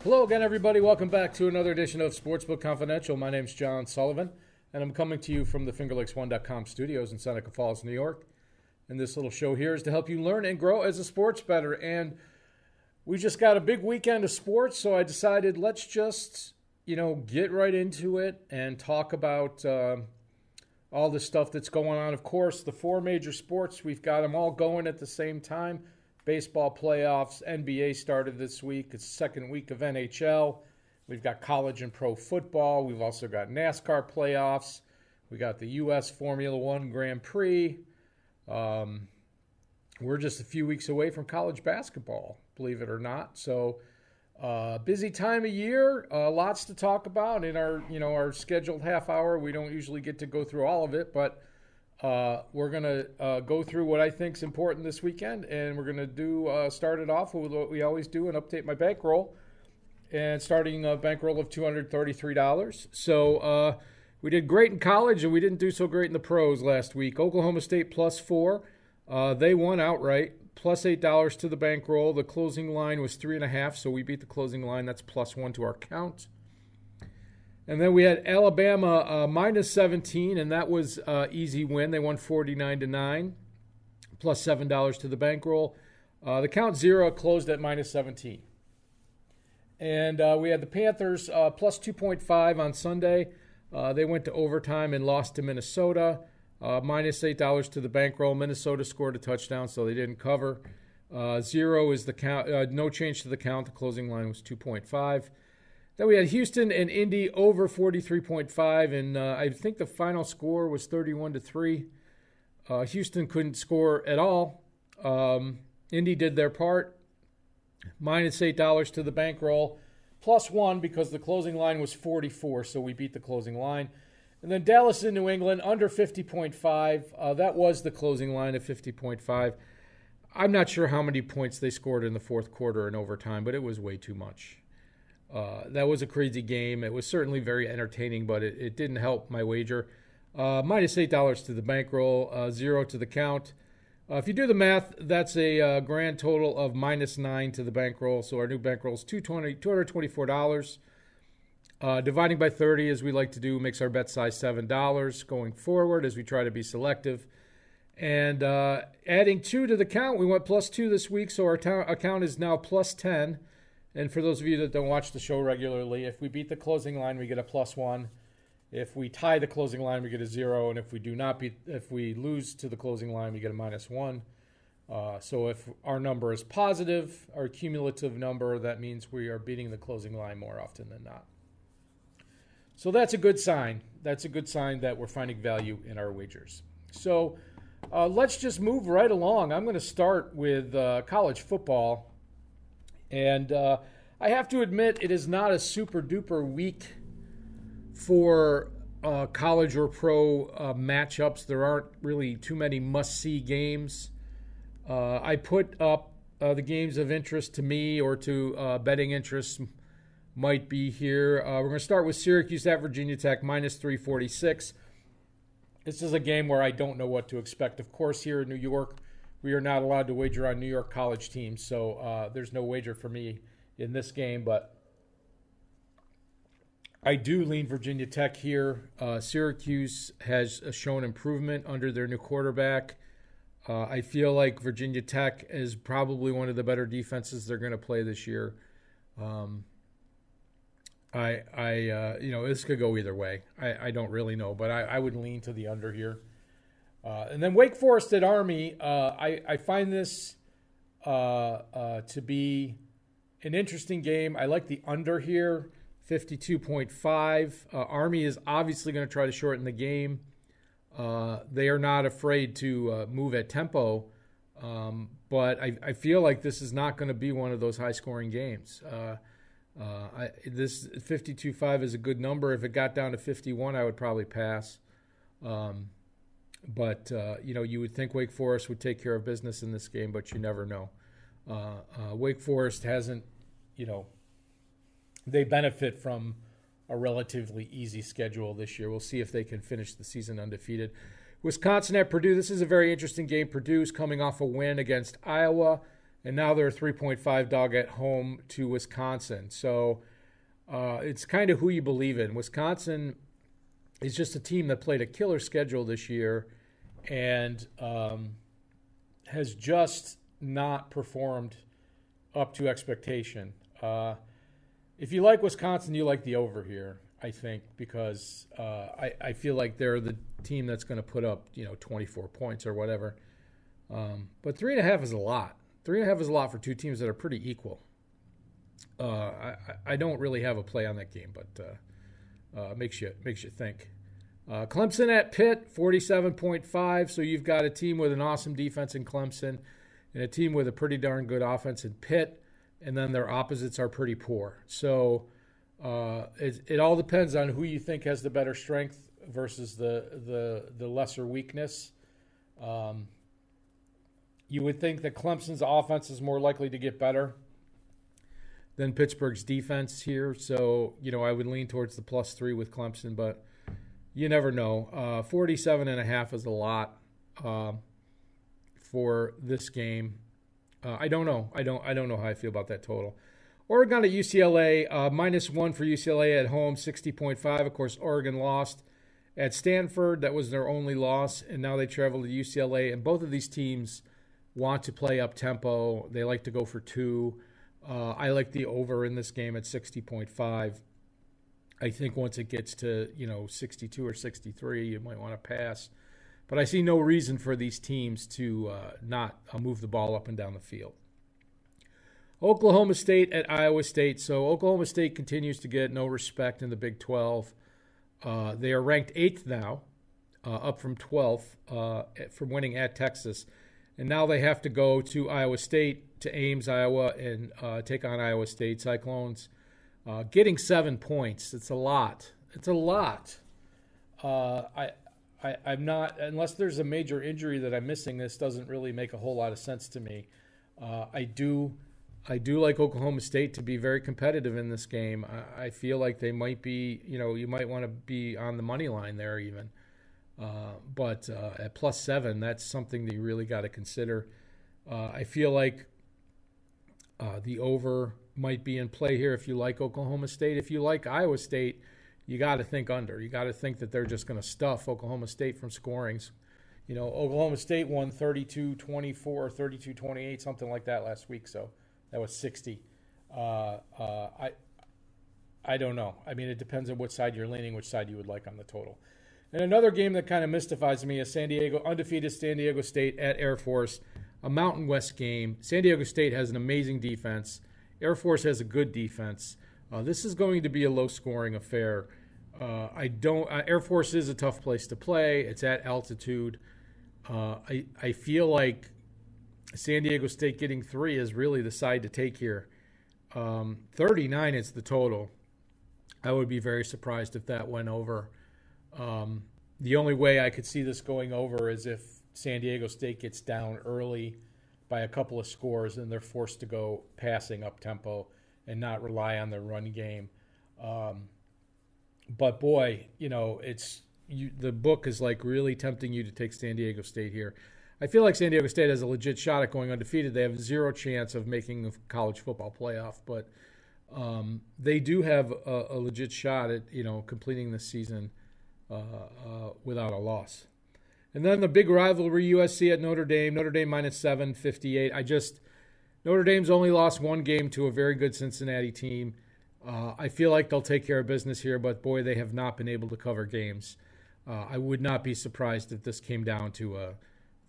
Hello again, everybody. Welcome back to another edition of Sportsbook Confidential. My name's John Sullivan, and I'm coming to you from the FingerLakes1.com studios in Seneca Falls, New York. And this little show here is to help you learn and grow as a sports bettor. And we just got a big weekend of sports, so I decided let's just, get right into it and talk about all the stuff that's going on. Of course, the four major sports, we've got them all going at the same time. Baseball playoffs, NBA started this week. It's the second week of NHL. We've got college and pro football. We've also got NASCAR playoffs. We got the U.S. Formula One Grand Prix. We're just a few weeks away from college basketball, believe it or not. So, busy time of year. Lots to talk about in our scheduled half hour. We don't usually get to go through all of it, but we're going to go through what I think is important this weekend, and we're going to start it off with what we always do and update my bankroll. And starting a bankroll of $233. So we did great in college, and we didn't do so great in the pros last week. Oklahoma State +4. They won outright. +$8 to the bankroll. The closing line was 3.5, so we beat the closing line. That's +1 to our count. And then we had Alabama -17, and that was easy win. They won 49-9, +$7 to the bankroll. The count 0 closed at -17. And we had the Panthers +2.5 on Sunday. They went to overtime and lost to Minnesota. -$8 to the bankroll. Minnesota scored a touchdown, so they didn't cover. 0 is the count. No change to the count. The closing line was 2.5. Then we had Houston and Indy over 43.5, and I think the final score was 31-3. Houston couldn't score at all. Indy did their part. -$8 to the bankroll. +1 because the closing line was 44, so we beat the closing line. And then Dallas and New England under 50.5. That was the closing line of 50.5. I'm not sure how many points they scored in the fourth quarter and overtime, but it was way too much. That was a crazy game. It was certainly very entertaining, but it didn't help my wager. -$8 to the bankroll, 0 to the count. If you do the math, that's a grand total of -9 to the bankroll. So our new bankroll is $224. Dividing by 30, as we like to do, makes our bet size $7 going forward as we try to be selective. And adding 2 to the count, we went +2 this week, so our account is now +10. And for those of you that don't watch the show regularly, if we beat the closing line, we get a +1. If we tie the closing line, we get a 0. And if we lose to the closing line, we get a -1. So if our number is positive, our cumulative number, that means we are beating the closing line more often than not. So that's a good sign. That's a good sign that we're finding value in our wagers. So let's just move right along. I'm going to start with college football. And I have to admit, it is not a super-duper week for college or pro matchups. There aren't really too many must-see games. I put up the games of interest to me or to betting interests might be here. We're going to start with Syracuse at Virginia Tech, -346. This is a game where I don't know what to expect. Of course, here in New York, we are not allowed to wager on New York college teams, so there's no wager for me in this game. But I do lean Virginia Tech here. Syracuse has shown improvement under their new quarterback. I feel like Virginia Tech is probably one of the better defenses they're going to play this year. This could go either way. I don't really know, but I would lean to the under here. And then Wake Forest at Army, I find this to be an interesting game. I like the under here, 52.5. Army is obviously going to try to shorten the game. They are not afraid to move at tempo, but I feel like this is not going to be one of those high-scoring games. This 52.5 is a good number. If it got down to 51, I would probably pass. But you would think Wake Forest would take care of business in this game, but you never know. Wake Forest hasn't, they benefit from a relatively easy schedule this year. We'll see if they can finish the season undefeated. Wisconsin at Purdue. This is a very interesting game. Purdue is coming off a win against Iowa, and now they're a 3.5 dog at home to Wisconsin. So it's kind of who you believe in. Wisconsin is just a team that played a killer schedule this year and has just not performed up to expectation. If you like Wisconsin, you like the over here, I think, because I feel like they're the team that's going to put up 24 points or whatever. But 3.5 is a lot. 3.5 is a lot for two teams that are pretty equal. I don't really have a play on that game, but makes you think. Clemson at Pitt, 47.5. So you've got a team with an awesome defense in Clemson and a team with a pretty darn good offense in Pitt, and then their opposites are pretty poor. So it all depends on who you think has the better strength versus the lesser weakness. You would think that Clemson's offense is more likely to get better than Pittsburgh's defense here. So, I would lean towards the +3 with Clemson, but you never know. 47.5 is a lot for this game. I don't know. I don't know how I feel about that total. Oregon at UCLA, -1 for UCLA at home, 60.5. Of course, Oregon lost at Stanford. That was their only loss, and now they travel to UCLA. And both of these teams want to play up-tempo. They like to go for 2. I like the over in this game at 60.5. I think once it gets to 62 or 63, you might want to pass. But I see no reason for these teams to not move the ball up and down the field. Oklahoma State at Iowa State. So Oklahoma State continues to get no respect in the Big 12. They are ranked 8th now, up from 12th from winning at Texas. And now they have to go to Iowa State, to Ames, Iowa, and take on Iowa State Cyclones. Getting 7 points, it's a lot. It's a lot. I'm not, unless there's a major injury that I'm missing, this doesn't really make a whole lot of sense to me. I do like Oklahoma State to be very competitive in this game. I feel like they might be, you might want to be on the money line there even. But at +7, that's something that you really got to consider. I feel like the over might be in play here if you like Oklahoma State. If you like Iowa State, you got to think under. You got to think that they're just going to stuff Oklahoma State from scorings. Oklahoma State won 32-24, 32-28, something like that last week. So that was 60. I don't know. I mean, it depends on which side you're leaning, which side you would like on the total. And another game that kind of mystifies me is undefeated San Diego State at Air Force, a Mountain West game. San Diego State has an amazing defense. Air Force has a good defense. This is going to be a low-scoring affair. Air Force is a tough place to play. It's at altitude. I feel like San Diego State getting 3 is really the side to take here. 39 is the total. I would be very surprised if that went over. The only way I could see this going over is if San Diego State gets down early by a couple of scores and they're forced to go passing up tempo and not rely on their run game. But boy, the book is like really tempting you to take San Diego State here. I feel like San Diego State has a legit shot at going undefeated. They have 0 chance of making the college football playoff, but they do have a legit shot at completing the season without a loss. And then the big rivalry, USC at Notre Dame. Notre Dame -7, 58. Notre Dame's only lost 1 game to a very good Cincinnati team. I feel like they'll take care of business here, but boy, they have not been able to cover games. I would not be surprised if this came down to a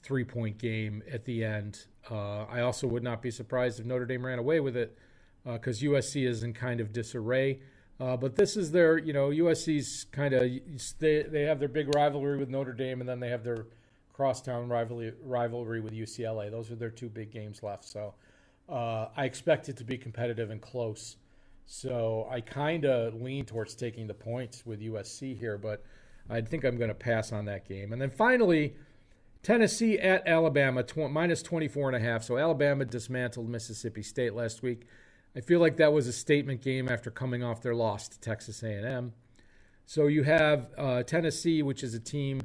3-point game at the end. I also would not be surprised if Notre Dame ran away with it because USC is in kind of disarray. But this is their, USC's kind of, they have their big rivalry with Notre Dame, and then they have their crosstown rivalry with UCLA. Those are their 2 big games left. So I expect it to be competitive and close. So I kind of lean towards taking the points with USC here, but I think I'm going to pass on that game. And then finally, Tennessee at Alabama, -24.5. So Alabama dismantled Mississippi State last week. I feel like that was a statement game after coming off their loss to Texas A&M. So you have Tennessee, which is a team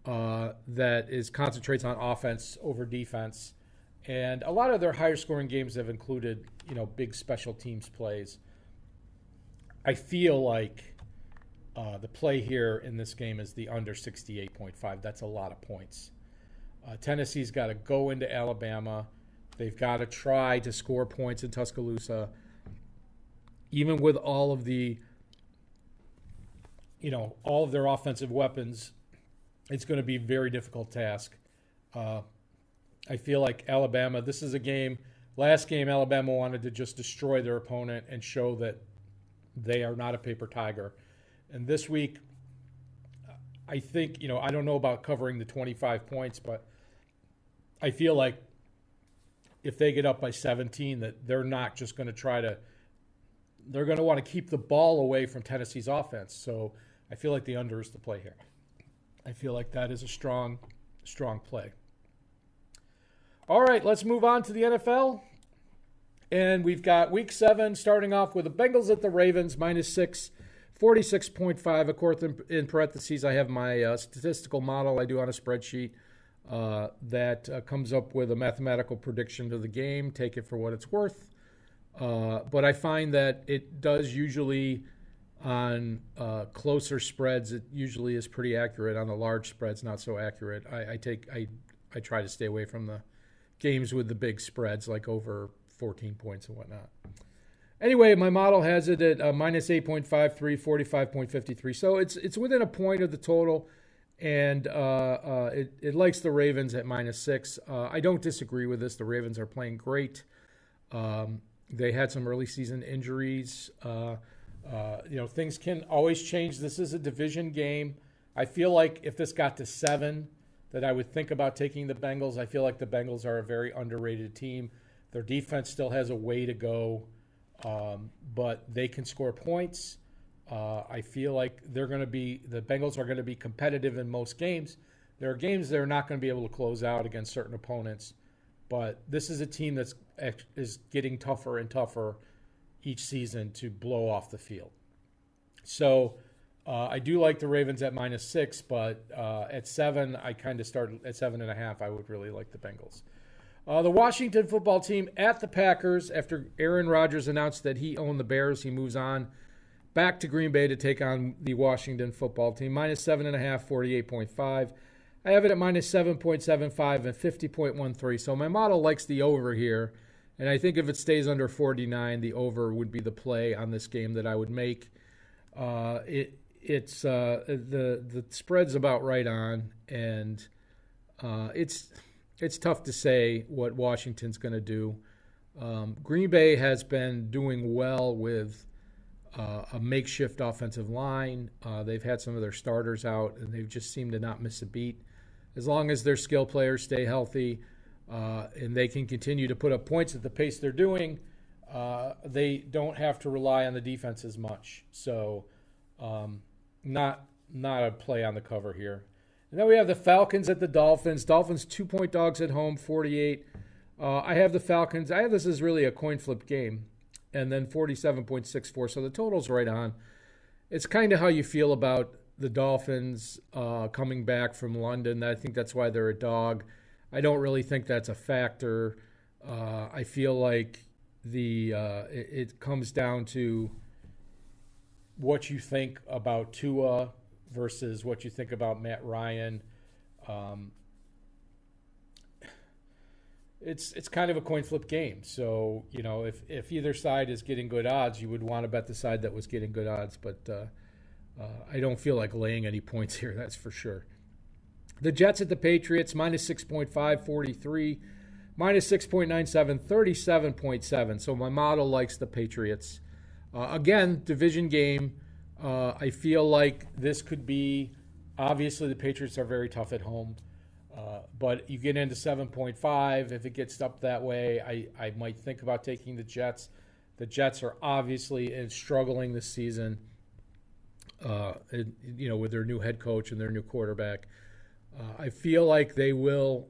that concentrates on offense over defense, And a lot of their higher scoring games have included, big special teams plays. I feel like the play here in this game is the under 68.5. That's a lot of points. Tennessee's got to go into Alabama. They've got to try to score points in Tuscaloosa. Even with all of the, all of their offensive weapons, it's going to be a very difficult task. I feel like Alabama, this is a game, last game Alabama wanted to just destroy their opponent and show that they are not a paper tiger. And this week, I think, I don't know about covering the 25 points, but I feel like if they get up by 17, that they're not just going to they're going to want to keep the ball away from Tennessee's offense. So I feel like the under is the play here. I feel like that is a strong, strong play. All right, let's move on to the NFL. And we've got Week 7 starting off with the Bengals at the Ravens, -6, 46.5. Of course, in parentheses, I have my statistical model I do on a spreadsheet that comes up with a mathematical prediction to the game. Take it for what it's worth. But I find that it does usually, on closer spreads, it usually is pretty accurate. On the large spreads, not so accurate. I try to stay away from the games with the big spreads, like over 14 points and whatnot. Anyway, my model has it at -8.53, 45.53. So it's within a point of the total, and it likes the Ravens at -6. I don't disagree with this. The Ravens are playing great. They had some early season injuries. Things can always change. This is a division game. I feel like if this got to 7, that I would think about taking the Bengals. I feel like the Bengals are a very underrated team. Their defense still has a way to go, but they can score points. I feel like the Bengals are going to be competitive in most games. There are games they're not going to be able to close out against certain opponents, but this is a team that is getting tougher and tougher each season to blow off the field. So I do like the Ravens at -6, but at 7, I kind of start at 7.5. I would really like the Bengals. The Washington football team at the Packers. After Aaron Rodgers announced that he owned the Bears, he moves on back to Green Bay to take on the Washington football team. -7.5, 48.5. I have it at -7.75 and 50.13. So my model likes the over here. And I think if it stays under 49, the over would be the play on this game that I would make. It's the spread's about right on, and it's tough to say what Washington's going to do. Green Bay has been doing well with a makeshift offensive line. They've had some of their starters out, and they've just seemed to not miss a beat. As long as their skill players stay healthy and they can continue to put up points at the pace they're doing, they don't have to rely on the defense as much. So not a play on the cover here. And then we have the Falcons at the Dolphins. Dolphins 2-point dogs at home, 48. I have the Falcons. I have this as really a coin flip game. And then 47.64. So the total's right on. It's kind of how you feel about the Dolphins coming back from London. I think that's why they're a dog. I don't really think that's a factor. I feel like it comes down to what you think about Tua versus what you think about Matt Ryan. It's kind of a coin flip game. So, if either side is getting good odds, you would want to bet the side that was getting good odds. But I don't feel like laying any points here, that's for sure. The Jets at the Patriots, -6.5, 43. -6.97, 37.7. So my model likes the Patriots. Again, division game. I feel like this could be, obviously the Patriots are very tough at home. But you get into 7.5. If it gets up that way, I might think about taking the Jets. The Jets are obviously struggling this season, with their new head coach and their new quarterback. I feel like they will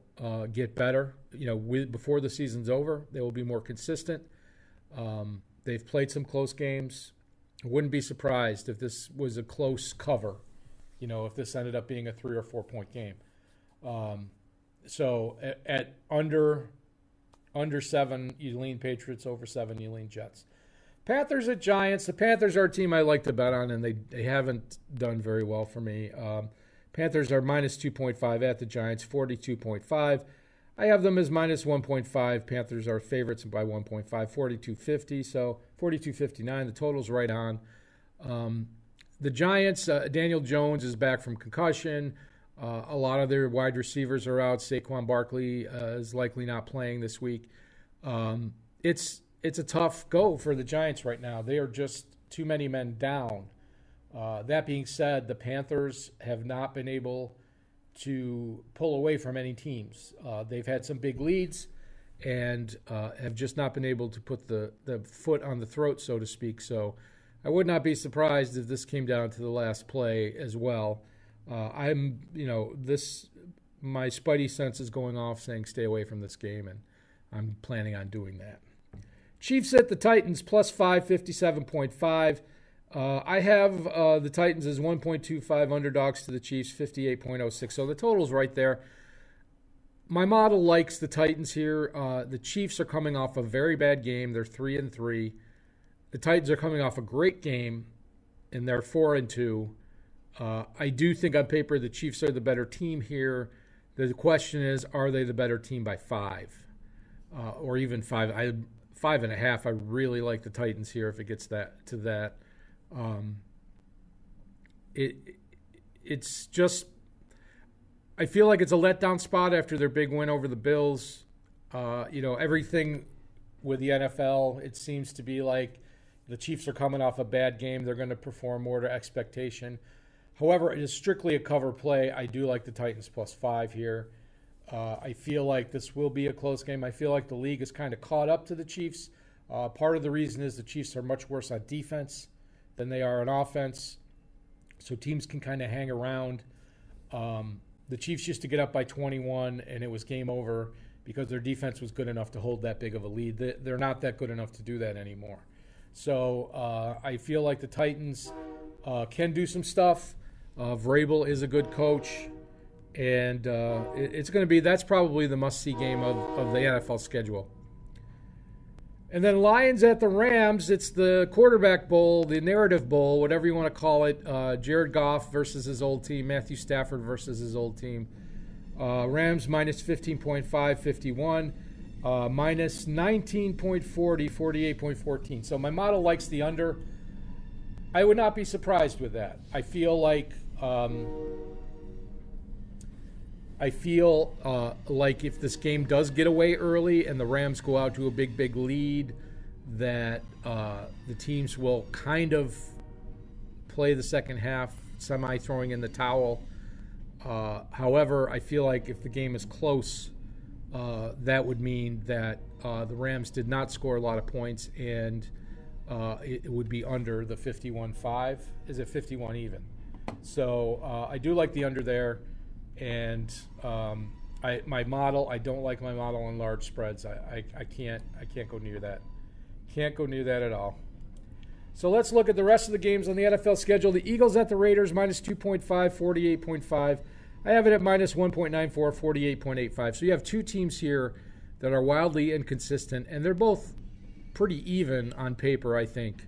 get better. Before the season's over, they will be more consistent. They've played some close games. I wouldn't be surprised if this was a close cover, if this ended up being a 3 or 4 point game. So at under Under 7, you lean Patriots. Over 7, you lean Jets. Panthers at Giants. The Panthers are a team I like to bet on, and they haven't done very well for me. Panthers are minus 2.5 at the Giants, 42.5. I have them as minus 1.5. Panthers are favorites by 1.5, 42.50. So 42.59. The total's right on. The Giants, Daniel Jones is back from concussion. A lot of their wide receivers are out. Saquon Barkley is likely not playing this week. It's a tough go for the Giants right now. They are just too many men down. That being said, the Panthers have not been able to pull away from any teams. They've had some big leads and have just not been able to put the foot on the throat, so to speak. So I would not be surprised if this came down to the last play as well. My spidey sense is going off saying stay away from this game, and I'm planning on doing that. Chiefs at the Titans, plus 5, 57.5. I have the Titans as 1.25 underdogs to the Chiefs, 58.06. So the total's right there. My model likes the Titans here. The Chiefs are coming off a very bad game. They're 3-3. The Titans are coming off a great game, and they're 4-2. I do think on paper the Chiefs are the better team here. The question is, are they the better team by 5 or even 5? 5.5. I really like the Titans here if it gets to that. It's just, I feel like it's a letdown spot after their big win over the Bills. Everything with the NFL, it seems to be like the Chiefs are coming off a bad game. They're going to perform more to expectation. However, it is strictly a cover play. I do like the Titans plus 5 here. I feel like this will be a close game. I feel like the league is kind of caught up to the Chiefs. Part of the reason is the Chiefs are much worse on defense than they are on offense. So teams can kind of hang around. The Chiefs used to get up by 21, and it was game over because their defense was good enough to hold that big of a lead. They're not that good enough to do that anymore. So I feel like the Titans can do some stuff. Vrabel is a good coach, and it's going to be, that's probably the must-see game of the NFL schedule. And then Lions at the Rams. It's the quarterback bowl, the narrative bowl, whatever you want to call it. Jared Goff versus his old team. Matthew Stafford versus his old team. Rams minus 15.5, 51. Minus 19.40, 48.14. So my model likes the under. I would not be surprised with that. I feel like if this game does get away early and the Rams go out to a big lead, that the teams will kind of play the second half, semi-throwing in the towel. However, I feel like if the game is close, that would mean that the Rams did not score a lot of points, and it would be under the 51.5. Is it 51 even? So I do like the under there. And my model, I don't like my model on large spreads. I can't go near that. Can't go near that at all. So let's look at the rest of the games on the NFL schedule. The Eagles at the Raiders, minus 2.5, 48.5. I have it at minus 1.94, 48.85. So you have two teams here that are wildly inconsistent, and they're both pretty even on paper, I think.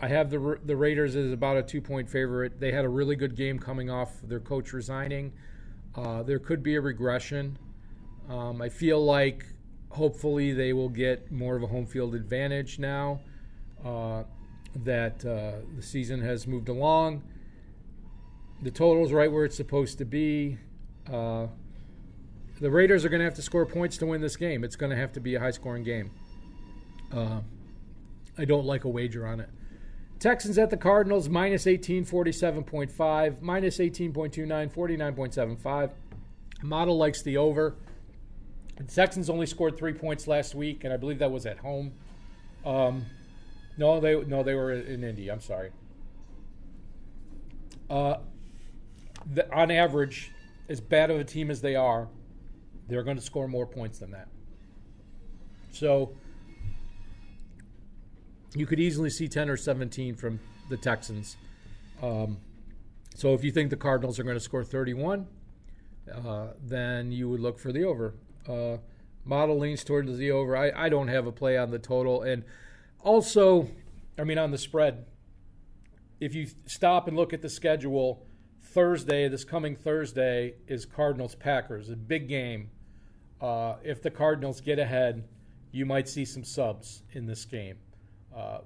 I have the Raiders as about a 2-point favorite. They had a really good game coming off their coach resigning. There could be a regression. I feel like hopefully they will get more of a home field advantage now that the season has moved along. The total's right where it's supposed to be. The Raiders are going to have to score points to win this game. It's going to have to be a high-scoring game. I don't like a wager on it. Texans at the Cardinals, minus 18, 47.5, minus 18.29, 49.75. Model likes the over. The Texans only scored 3 points last week, and I believe that was at home. No, they were in Indy. I'm sorry. On average, as bad of a team as they are, they're going to score more points than that. So you could easily see 10 or 17 from the Texans. So if you think the Cardinals are going to score 31, then you would look for the over. Model leans towards the over. I don't have a play on the total. And also, on the spread, if you stop and look at the schedule, this coming Thursday is Cardinals-Packers, a big game. If the Cardinals get ahead, you might see some subs in this game,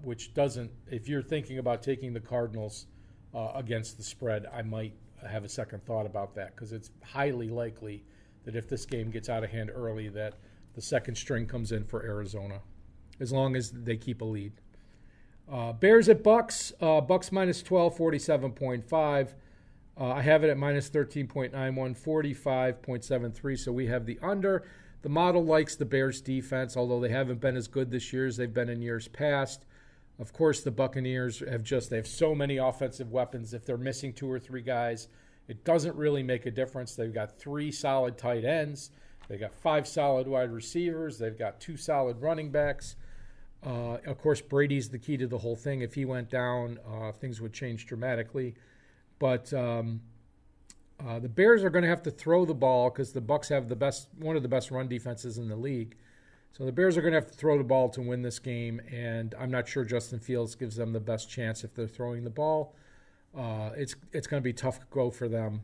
which doesn't, if you're thinking about taking the Cardinals against the spread, I might have a second thought about that, because it's highly likely that if this game gets out of hand early, that the second string comes in for Arizona, as long as they keep a lead. Bears at Bucks. Bucks minus 12, 47.5. I have it at minus 13.91, 45.73. So we have the under. The model likes the Bears defense, although they haven't been as good this year as they've been in years past. Of course, the Buccaneers they have so many offensive weapons. If they're missing 2 or 3 guys, it doesn't really make a difference. They've got 3 solid tight ends. They've got 5 solid wide receivers. They've got 2 solid running backs. Of course, Brady's the key to the whole thing. If he went down, things would change dramatically. But the Bears are going to have to throw the ball, because the Bucs have one of the best run defenses in the league. So the Bears are going to have to throw the ball to win this game, and I'm not sure Justin Fields gives them the best chance if they're throwing the ball. It's going to be tough to go for them.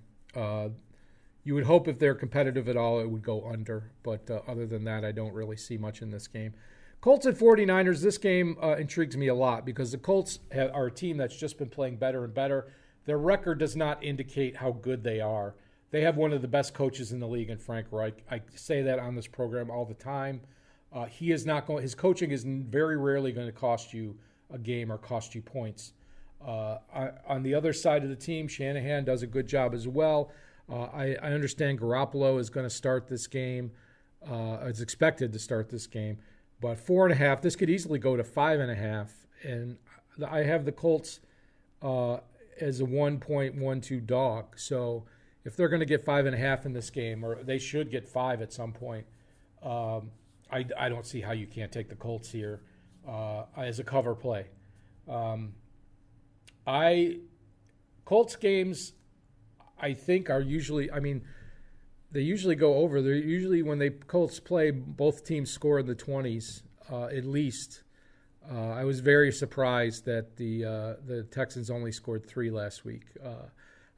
You would hope if they're competitive at all, it would go under. But other than that, I don't really see much in this game. Colts at 49ers. This game intrigues me a lot, because the Colts are a team that's just been playing better and better. Their record does not indicate how good they are. They have one of the best coaches in the league in Frank Reich. I say that on this program all the time. His coaching is very rarely going to cost you a game or cost you points. On the other side of the team, Shanahan does a good job as well. I understand Garoppolo is going to start this game. It's expected to start this game. But 4.5, this could easily go to 5.5. And I have the Colts as a 1.12 dog. So if they're going to get 5.5 in this game, or they should get 5 at some point, I don't see how you can't take the Colts here as a cover play. Colts games, I think, are usually, they usually go over. They're usually, when Colts play, both teams score in the 20s at least. I was very surprised that the Texans only scored 3 last week.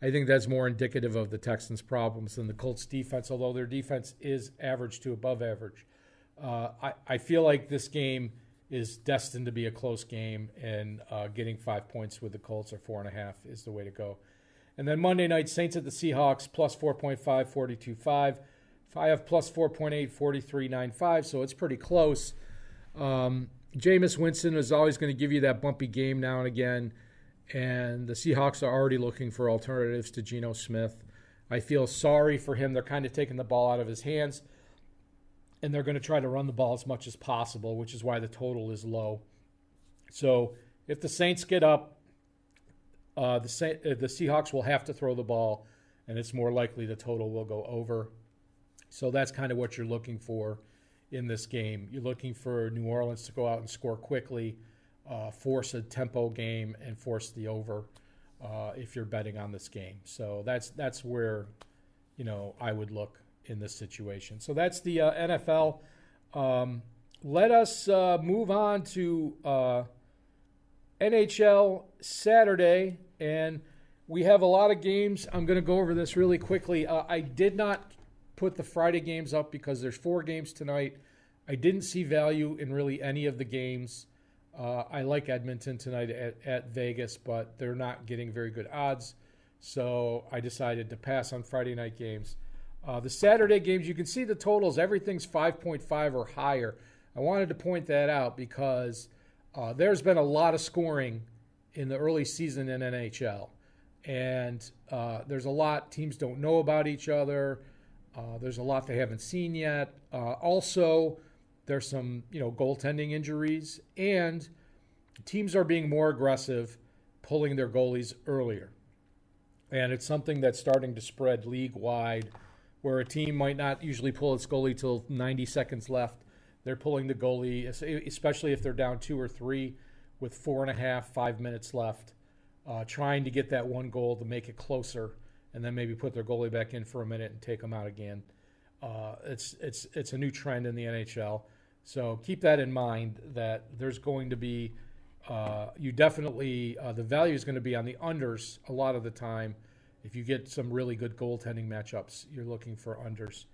I think that's more indicative of the Texans' problems than the Colts' defense, although their defense is average to above average. I feel like this game is destined to be a close game, and getting 5 points with the Colts, or 4.5, is the way to go. And then Monday night, Saints at the Seahawks, plus 4.5, 42.5. Five plus 4.8, 43.95, so it's pretty close. Jameis Winston is always going to give you that bumpy game now and again, and the Seahawks are already looking for alternatives to Geno Smith. I feel sorry for him. They're kind of taking the ball out of his hands, and they're going to try to run the ball as much as possible, which is why the total is low. So if the Saints get up, the Seahawks will have to throw the ball, and it's more likely the total will go over. So that's kind of what you're looking for in this game. You're looking for New Orleans to go out and score quickly, force a tempo game, and force the over if you're betting on this game. So that's where I would look in this situation. So that's the NFL. Let us move on to NHL Saturday, and we have a lot of games. I'm going to go over this really quickly. I did not put the Friday games up because there's 4 games tonight. I didn't see value in really any of the games. I like Edmonton tonight at Vegas, but they're not getting very good odds, so I decided to pass on Friday night games. The Saturday games, you can see the totals. Everything's 5.5 or higher. I wanted to point that out because there's been a lot of scoring in the early season in NHL. And there's a lot teams don't know about each other. There's a lot they haven't seen yet. Also, there's some goaltending injuries. And teams are being more aggressive, pulling their goalies earlier. And it's something that's starting to spread league-wide, where a team might not usually pull its goalie till 90 seconds left. They're pulling the goalie, especially if they're down 2 or 3 with 4.5, 5 minutes left, trying to get that one goal to make it closer, and then maybe put their goalie back in for a minute and take them out again. It's a new trend in the NHL. So keep that in mind, that there's going to be the value is going to be on the unders a lot of the time. If you get some really good goaltending matchups, you're looking for unders.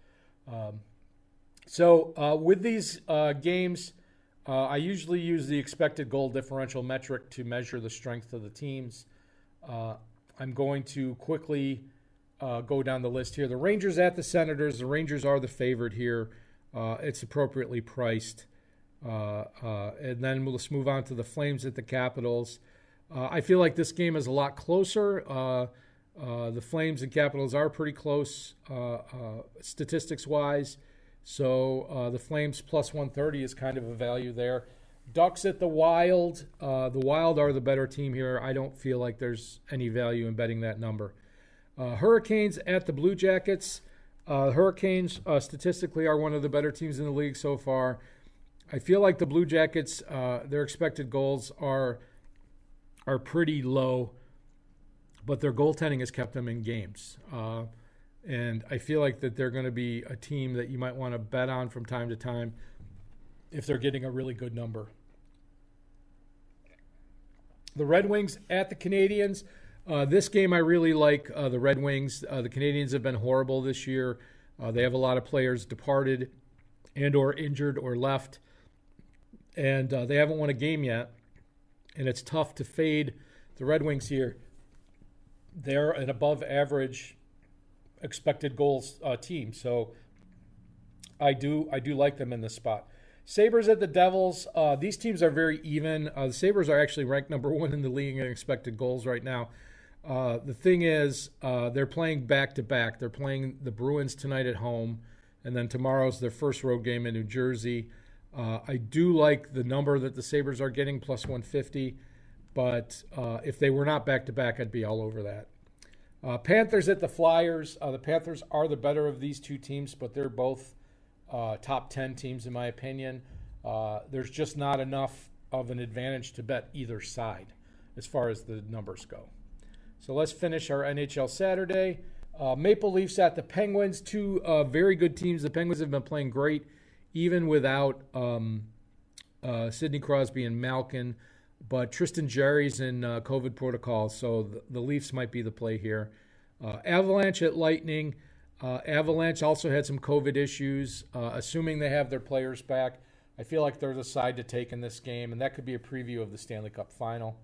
With these games, I usually use the expected goal differential metric to measure the strength of the teams. I'm going to quickly go down the list here. The Rangers at the Senators. The Rangers are the favorite here. It's appropriately priced. And then let's move on to the Flames at the Capitals. I feel like this game is a lot closer. The Flames and Capitals are pretty close statistics-wise. So the Flames plus 130 is kind of a value there. Ducks at the Wild. The Wild are the better team here. I don't feel like there's any value in betting that number. Hurricanes at the Blue Jackets. Hurricanes statistically are one of the better teams in the league so far. I feel like the Blue Jackets, their expected goals are pretty low, but their goaltending has kept them in games. And I feel like that they're going to be a team that you might want to bet on from time to time if they're getting a really good number. The Red Wings at the Canadiens. This game I really like the Red Wings. The Canadiens have been horrible this year. They have a lot of players departed and or injured or left. And they haven't won a game yet. And it's tough to fade the Red Wings here. They're an above average expected goals team. So I do like them in this spot. Sabres at the Devils. These teams are very even. The Sabres are actually ranked number 1 in the league in expected goals right now. The thing is, they're playing back-to-back. They're playing the Bruins tonight at home, and then tomorrow's their first road game in New Jersey. I do like the number that the Sabres are getting, plus 150, but if they were not back-to-back, I'd be all over that. Panthers at the Flyers. The Panthers are the better of these two teams, but they're both top 10 teams in my opinion. There's just not enough of an advantage to bet either side as far as the numbers go. So let's finish our NHL Saturday. Maple Leafs at the Penguins, two very good teams. The Penguins have been playing great even without Sidney Crosby and Malkin. But Tristan Jarry's in COVID protocol, so the Leafs might be the play here. Avalanche at Lightning. Avalanche also had some COVID issues. Assuming they have their players back, I feel like they're the side to take in this game, and that could be a preview of the Stanley Cup Final.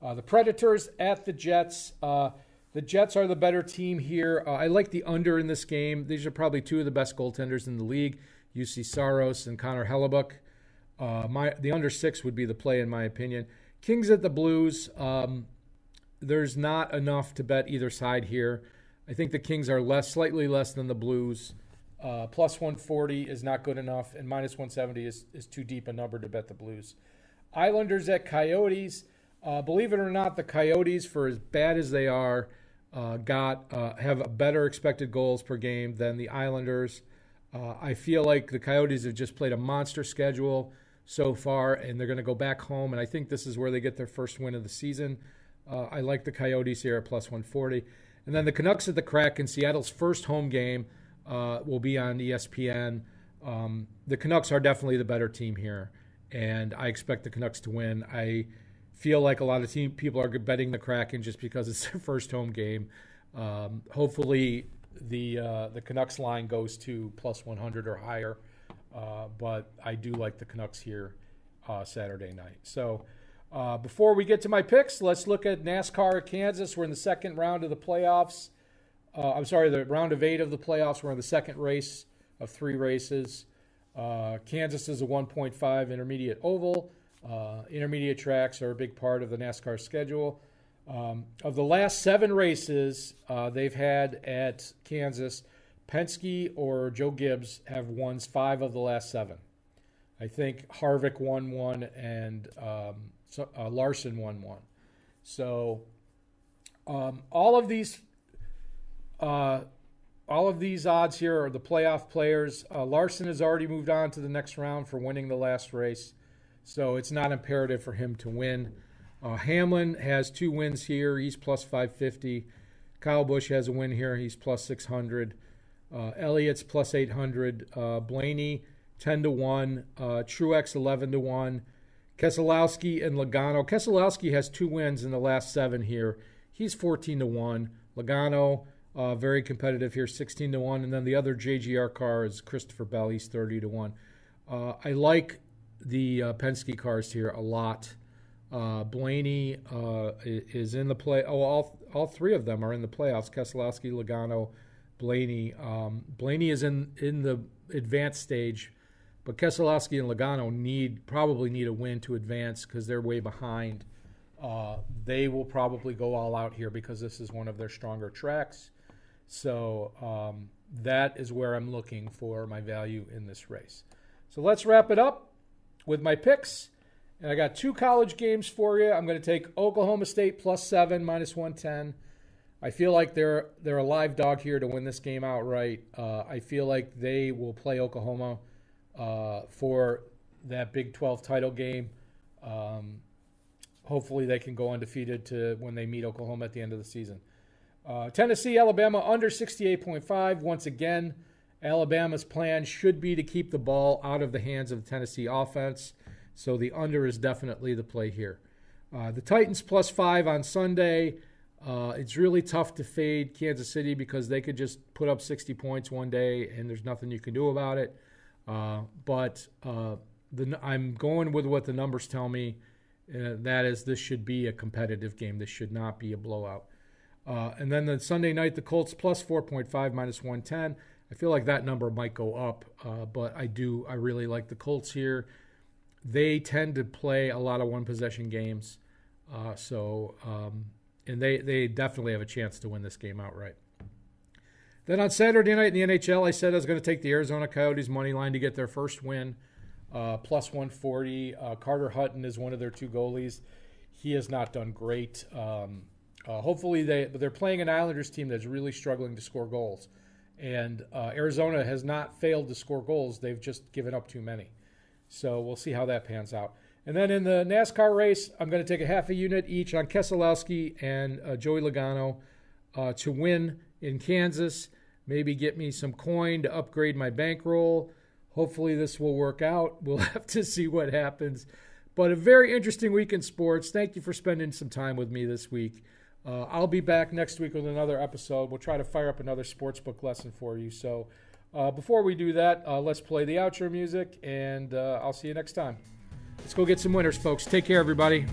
The Predators at the Jets. The Jets are the better team here. I like the under in this game. These are probably two of the best goaltenders in the league, UC Saros and Connor Hellebuck. The under 6 would be the play in my opinion. Kings at the Blues. There's not enough to bet either side here. I think the Kings are slightly less than the Blues. Plus 140 is not good enough, and minus 170 is too deep a number to bet the Blues. Islanders at Coyotes. Believe it or not, the Coyotes, for as bad as they are, have a better expected goals per game than the Islanders. I feel like the Coyotes have just played a monster schedule so far, and they're going to go back home, and I think this is where they get their first win of the season. I like the Coyotes here at plus 140. And then the Canucks at the Kraken. Seattle's first home game will be on ESPN. The Canucks are definitely the better team here, and I expect the Canucks to win. I feel like a lot of people are betting the Kraken just because it's their first home game. Hopefully the Canucks line goes to plus 100 or higher, but I do like the Canucks here Saturday night. So before we get to my picks, let's look at NASCAR at Kansas. We're in the second round of the playoffs. The round of 8 of the playoffs. We're in the second race of 3 races. Kansas is a 1.5 intermediate oval. Intermediate tracks are a big part of the NASCAR schedule. Of the last 7 races they've had at Kansas, Penske or Joe Gibbs have won 5 of the last 7. I think Harvick won 1 and Larson won 1. So all of these odds here are the playoff players. Larson has already moved on to the next round for winning the last race, so it's not imperative for him to win. Hamlin has 2 wins here. He's plus 550. Kyle Busch has a win here. He's plus 600. Elliott's plus 800. Blaney 10-1. Truex 11-1. Keselowski and Logano. Keselowski has 2 wins in the last 7 here. He's 14-1. Logano very competitive here, 16-1. And then the other JGR car is Christopher Bell. He's 30-1. I like the Penske cars here a lot. Blaney is in the play. All 3 of them are in the playoffs. Keselowski, Logano, Blaney. Blaney is in the advanced stage, but Keselowski and Logano probably need a win to advance because they're way behind. They will probably go all out here because this is one of their stronger tracks. So that is where I'm looking for my value in this race. So let's wrap it up with my picks. And I got 2 college games for you. I'm going to take Oklahoma State plus 7, minus 110. I feel like they're a live dog here to win this game outright. I feel like they will play Oklahoma for that Big 12 title game. Hopefully they can go undefeated to when they meet Oklahoma at the end of the season. Tennessee, Alabama under 68.5. Once again, Alabama's plan should be to keep the ball out of the hands of the Tennessee offense. So the under is definitely the play here. The Titans plus 5 on Sunday. It's really tough to fade Kansas City because they could just put up 60 points one day and there's nothing you can do about it. But I'm going with what the numbers tell me. That is, this should be a competitive game. This should not be a blowout. And then the Sunday night, the Colts plus 4.5, minus 110. I feel like that number might go up, but I really like the Colts here. They tend to play a lot of one-possession games, and they definitely have a chance to win this game outright. Then on Saturday night in the NHL, I said I was going to take the Arizona Coyotes money line to get their first win, plus 140. Carter Hutton is one of their 2 goalies. He has not done great. Hopefully, they're playing an Islanders team that's really struggling to score goals, and Arizona has not failed to score goals. They've just given up too many. So we'll see how that pans out. And then in the NASCAR race, I'm going to take a half a unit each on Keselowski and Joey Logano to win in Kansas. Maybe get me some coin to upgrade my bankroll. Hopefully this will work out. We'll have to see what happens. But a very interesting week in sports. Thank you for spending some time with me this week. I'll be back next week with another episode. We'll try to fire up another sportsbook lesson for you. So before we do that, let's play the outro music, and I'll see you next time. Let's go get some winners, folks. Take care, everybody.